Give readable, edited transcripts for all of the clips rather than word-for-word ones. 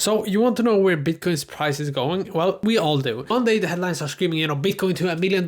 So you want to know where Bitcoin's price is going? Well, we all do. One day the headlines are screaming, Bitcoin to $1 million,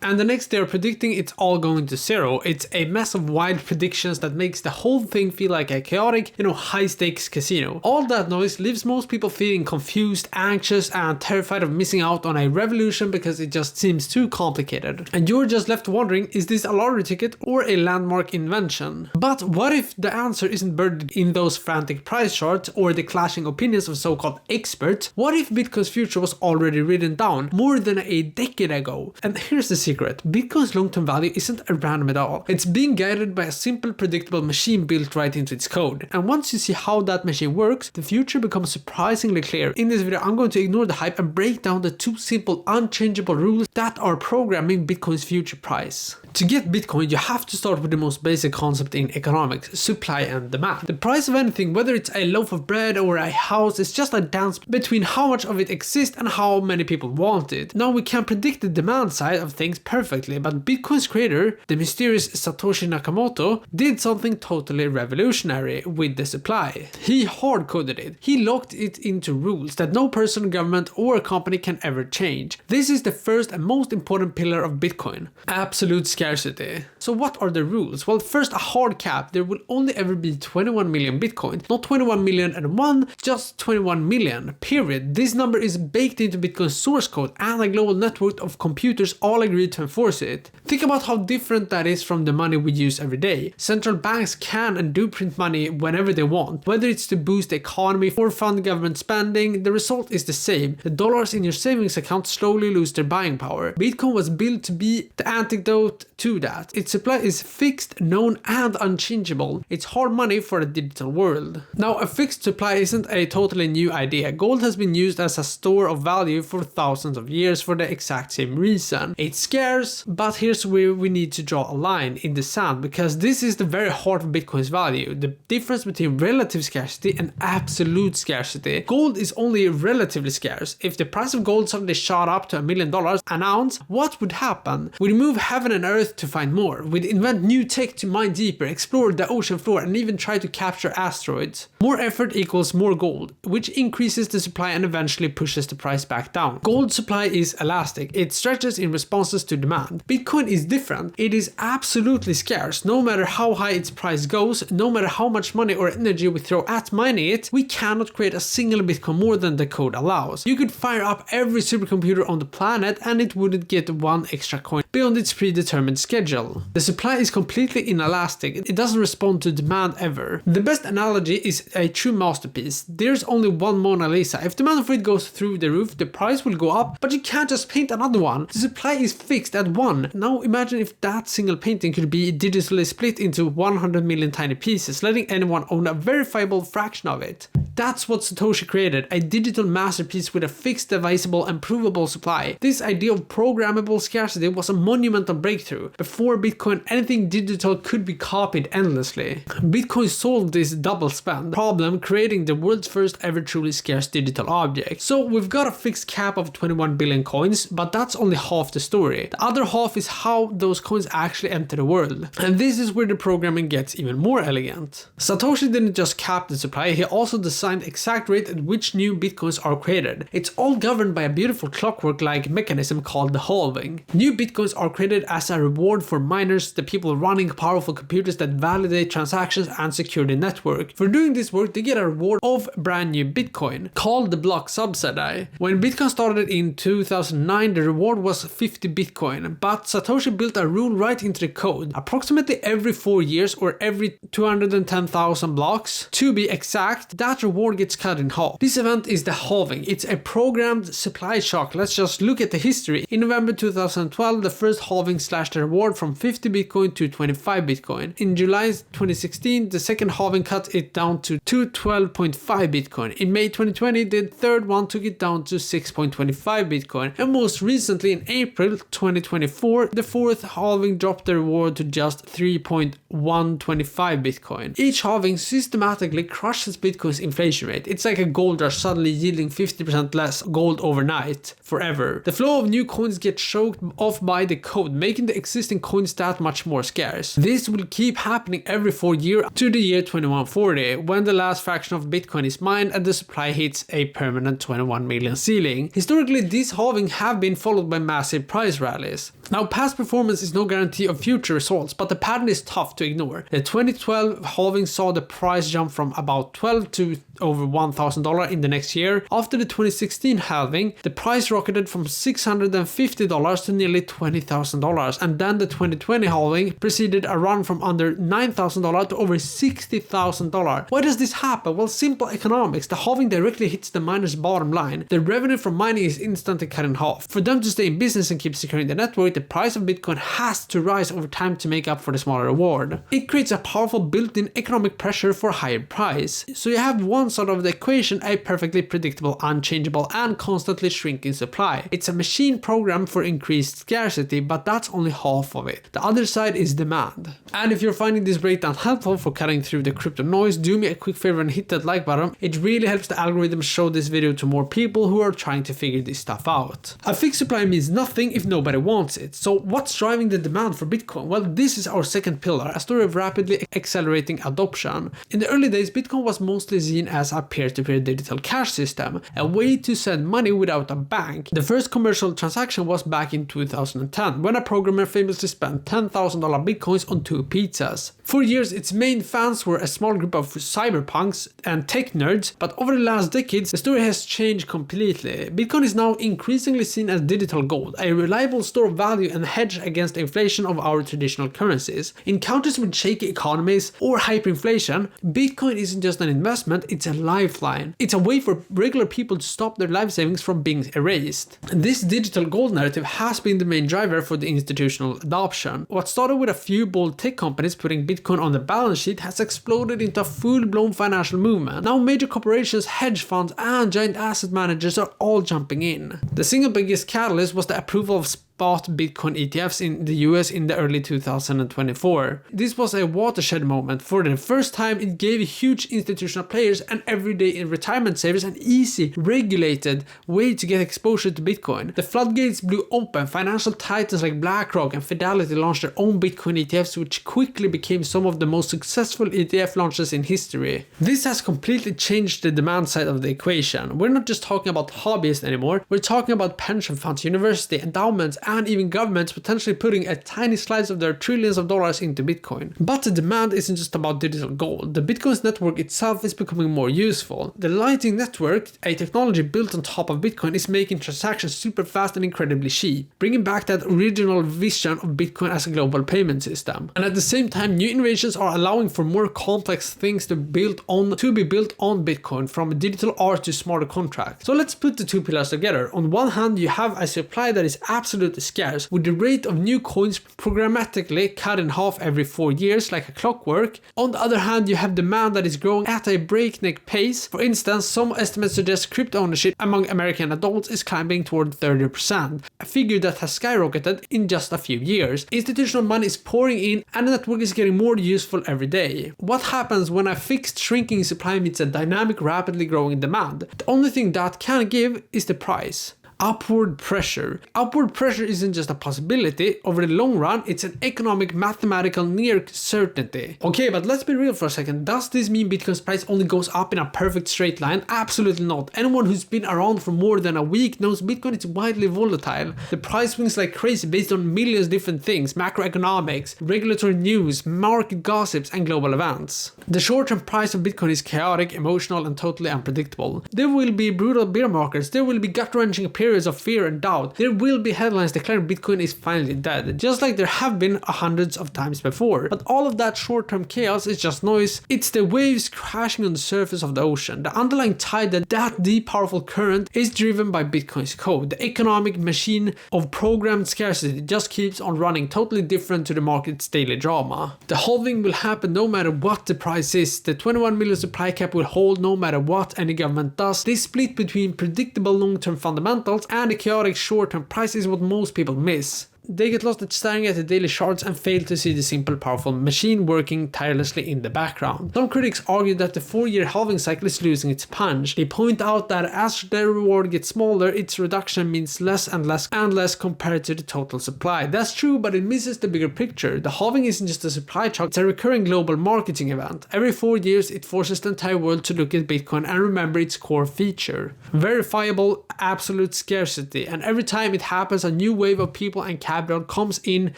and the next they're predicting it's all going to zero. It's a mess of wild predictions that makes the whole thing feel like a chaotic, high stakes casino. All that noise leaves most people feeling confused, anxious, and terrified of missing out on a revolution because it just seems too complicated. And you're just left wondering, is this a lottery ticket or a landmark invention? But what if the answer isn't buried in those frantic price charts or the clashing opinions of so-called experts? What if Bitcoin's future was already written down more than a decade ago? And here's the secret: Bitcoin's long-term value isn't random at all. It's being guided by a simple, predictable machine built right into its code. And once you see how that machine works, the future becomes surprisingly clear. In this video, I'm going to ignore the hype and break down the two simple, unchangeable rules that are programming Bitcoin's future price. To get Bitcoin, you have to start with the most basic concept in economics: supply and demand. The price of anything, whether it's a loaf of bread or a house, is just a dance between how much of it exists and how many people want it. Now, we can predict the demand side of things perfectly, but Bitcoin's creator, the mysterious Satoshi Nakamoto, did something totally revolutionary with the supply. He hard-coded it. He locked it into rules that no person, government, or company can ever change. This is the first and most important pillar of Bitcoin: absolute scarcity. So what are the rules? Well, first, a hard cap. There will only ever be 21 million Bitcoin. Not 21 million and one, just 21 million, period. This number is baked into Bitcoin's source code, and a global network of computers all agreed to enforce it. Think about how different that is from the money we use every day. Central banks can and do print money whenever they want. Whether it's to boost the economy or fund government spending, the result is the same. The dollars in your savings account slowly lose their buying power. Bitcoin was built to be the antidote to that. Its supply is fixed, known, and unchangeable. It's hard money for a digital world. Now, a fixed supply isn't a totally new idea. Gold has been used as a store of value for thousands of years for the exact same reason. It's scarce, but here's where we need to draw a line in the sand, because this is the very heart of Bitcoin's value: the difference between relative scarcity and absolute scarcity. Gold is only relatively scarce. If the price of gold suddenly shot up to $1 million an ounce, what would happen? We'd move heaven and earth to find more. We'd invent new tech to mine deeper, explore the ocean floor, and even try to capture asteroids. More effort equals more gold, which increases the supply and eventually pushes the price back down. Gold supply is elastic. It stretches in responses to demand. Bitcoin is different. It is absolutely scarce. No matter how high its price goes, no matter how much money or energy we throw at mining it, we cannot create a single Bitcoin more than the code allows. You could fire up every supercomputer on the planet and it wouldn't get one extra coin beyond its predetermined schedule. The supply is completely inelastic. It doesn't respond to demand ever. The best analogy is a true masterpiece. There's only one Mona Lisa. If demand for it goes through the roof, the price will go up, but you can't just paint another one. The supply is fixed at one. Now imagine if that single painting could be digitally split into 100 million tiny pieces, letting anyone own a verifiable fraction of it. That's what Satoshi created: a digital masterpiece with a fixed, divisible, and provable supply. This idea of programmable scarcity was a monumental breakthrough. Before Bitcoin, anything digital could be copied endlessly. Bitcoin solved this double spend problem, creating the world's first ever truly scarce digital object. So we've got a fixed cap of 21 billion coins, but that's only half the story. The other half is how those coins actually enter the world. And this is where the programming gets even more elegant. Satoshi didn't just cap the supply, he also designed the exact rate at which new Bitcoins are created. It's all governed by a beautiful clockwork-like mechanism called the halving. New Bitcoins are created as a reward for miners, the people running powerful computers that validate transactions and secure the network. For doing this work, they get a reward of brand new Bitcoin, called the block subsidy. When Bitcoin started in 2009, the reward was 50 Bitcoin, but Satoshi built a rule right into the code. Approximately every 4 years, or every 210,000 blocks to be exact, that reward gets cut in half. This event is the halving. It's a programmed supply shock. Let's just look at the history. In November 2012, the first halving slashed the reward from 50 Bitcoin to 25 Bitcoin. In July 2016, the second halving cut it down to 12.5 Bitcoin. In May 2020, the third one took it down to 6.25 Bitcoin. And most recently, in April 2024, the fourth halving dropped the reward to just 3.125 Bitcoin. Each halving systematically crushes Bitcoin's inflation rate. It's like a gold rush suddenly yielding 50% less gold overnight, forever. The flow of new coins gets choked off by the the code, making the existing coins that much more scarce. This will keep happening every 4 years to the year 2140, when the last fraction of Bitcoin is mined and the supply hits a permanent 21 million ceiling. Historically, these halving have been followed by massive price rallies. Now, past performance is no guarantee of future results, but the pattern is tough to ignore. The 2012 halving saw the price jump from about $12 to over $1,000 in the next year. After the 2016 halving, the price rocketed from $650 to nearly $20,000, and then the 2020 halving preceded a run from under $9,000 to over $60,000. Why does this happen? Well, simple economics. The halving directly hits the miner's bottom line. The revenue from mining is instantly cut in half. For them to stay in business and keep securing the network, the price of Bitcoin has to rise over time to make up for the smaller reward. It creates a powerful built-in economic pressure for a higher price. So you have one side of the equation, a perfectly predictable, unchangeable, and constantly shrinking supply. It's a machine programmed for increased scarcity, but that's only half of it. The other side is demand. And if you're finding this breakdown helpful for cutting through the crypto noise, do me a quick favor and hit that like button. It really helps the algorithm show this video to more people who are trying to figure this stuff out. A fixed supply means nothing if nobody wants it. So what's driving the demand for Bitcoin? Well, this is our second pillar, a story of rapidly accelerating adoption. In the early days, Bitcoin was mostly seen as a peer-to-peer digital cash system, a way to send money without a bank. The first commercial transaction was back in 2010, when a programmer famously spent $10,000 Bitcoins on 2 pizzas. For years, its main fans were a small group of cyberpunks and tech nerds, but over the last decades, the story has changed completely. Bitcoin is now increasingly seen as digital gold, a reliable store of value and hedge against inflation of our traditional currencies. In countries with shaky economies or hyperinflation, Bitcoin isn't just an investment, it's a lifeline. It's a way for regular people to stop their life savings from being erased. This digital gold narrative has been the main driver for the institutional adoption. What started with a few bold tech companies putting Bitcoin on the balance sheet has exploded into a full-blown financial movement. Now major corporations, hedge funds, and giant asset managers are all jumping in. The single biggest catalyst was the approval of spot Bitcoin ETFs in the US in the early 2024. This was a watershed moment. For the first time, it gave huge institutional players and everyday retirement savers an easy, regulated way to get exposure to Bitcoin. The floodgates blew open. Financial titans like BlackRock and Fidelity launched their own Bitcoin ETFs, which quickly became some of the most successful ETF launches in history. This has completely changed the demand side of the equation. We're not just talking about hobbyists anymore, we're talking about pension funds, university, endowments, and even governments potentially putting a tiny slice of their trillions of dollars into Bitcoin. But the demand isn't just about digital gold. The Bitcoin's network itself is becoming more useful. The Lightning Network, a technology built on top of Bitcoin, is making transactions super fast and incredibly cheap, bringing back that original vision of Bitcoin as a global payment system. And at the same time, new innovations are allowing for more complex things to be built on Bitcoin, from digital art to smarter contracts. So let's put the two pillars together. On one hand, you have a supply that is absolutely scarce, with the rate of new coins programmatically cut in half every 4 years like a clockwork. On the other hand, you have demand that is growing at a breakneck pace. For instance, some estimates suggest crypto ownership among American adults is climbing toward 30%, a figure that has skyrocketed in just a few years. Institutional money is pouring in and the network is getting more useful every day. What happens when a fixed shrinking supply meets a dynamic, rapidly growing demand? The only thing that can give is the price. Upward pressure. Upward pressure isn't just a possibility. Over the long run, it's an economic, mathematical near certainty. Okay, but let's be real for a second. Does this mean Bitcoin's price only goes up in a perfect straight line? Absolutely not. Anyone who's been around for more than a week knows Bitcoin is widely volatile. The price swings like crazy based on millions of different things: macroeconomics, regulatory news, market gossips, and global events. The short-term price of Bitcoin is chaotic, emotional, and totally unpredictable. There will be brutal bear markets. There will be gut-wrenching periods of fear and doubt. There will be headlines declaring Bitcoin is finally dead, just like there have been hundreds of times before. But all of that short-term chaos is just noise. It's the waves crashing on the surface of the ocean. The underlying tide, that deep, powerful current, is driven by Bitcoin's code. The economic machine of programmed scarcity just keeps on running, totally different to the market's daily drama. The halving will happen no matter what the price is. The 21 million supply cap will hold no matter what any government does. This split between predictable long-term fundamentals and the chaotic short-term price is what most people miss. They get lost at staring at the daily charts and fail to see the simple, powerful machine working tirelessly in the background. Some critics argue that the 4-year halving cycle is losing its punch. They point out that as the reward gets smaller, its reduction means less and less compared to the total supply. That's true, but it misses the bigger picture. The halving isn't just a supply shock, it's a recurring global marketing event. Every 4 years, it forces the entire world to look at Bitcoin and remember its core feature: verifiable absolute scarcity. And every time it happens, a new wave of people and capital comes in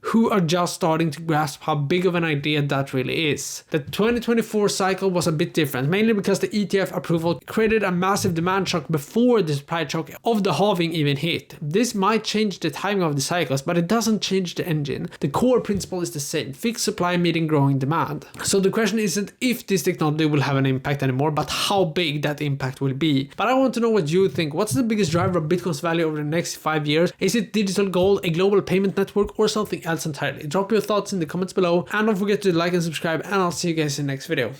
who are just starting to grasp how big of an idea that really is. The 2024 cycle was a bit different, mainly because the ETF approval created a massive demand shock before the supply shock of the halving even hit. This might change the timing of the cycles, but it doesn't change the engine. The core principle is the same: fixed supply meeting growing demand. So the question isn't if this technology will have an impact anymore, but how big that impact will be. But I want to know what you think. What's the biggest driver of Bitcoin's value over the next 5 years? Is it digital gold, a global payment network, or something else entirely? Drop your thoughts in the comments below, and don't forget to like and subscribe, and I'll see you guys in the next video.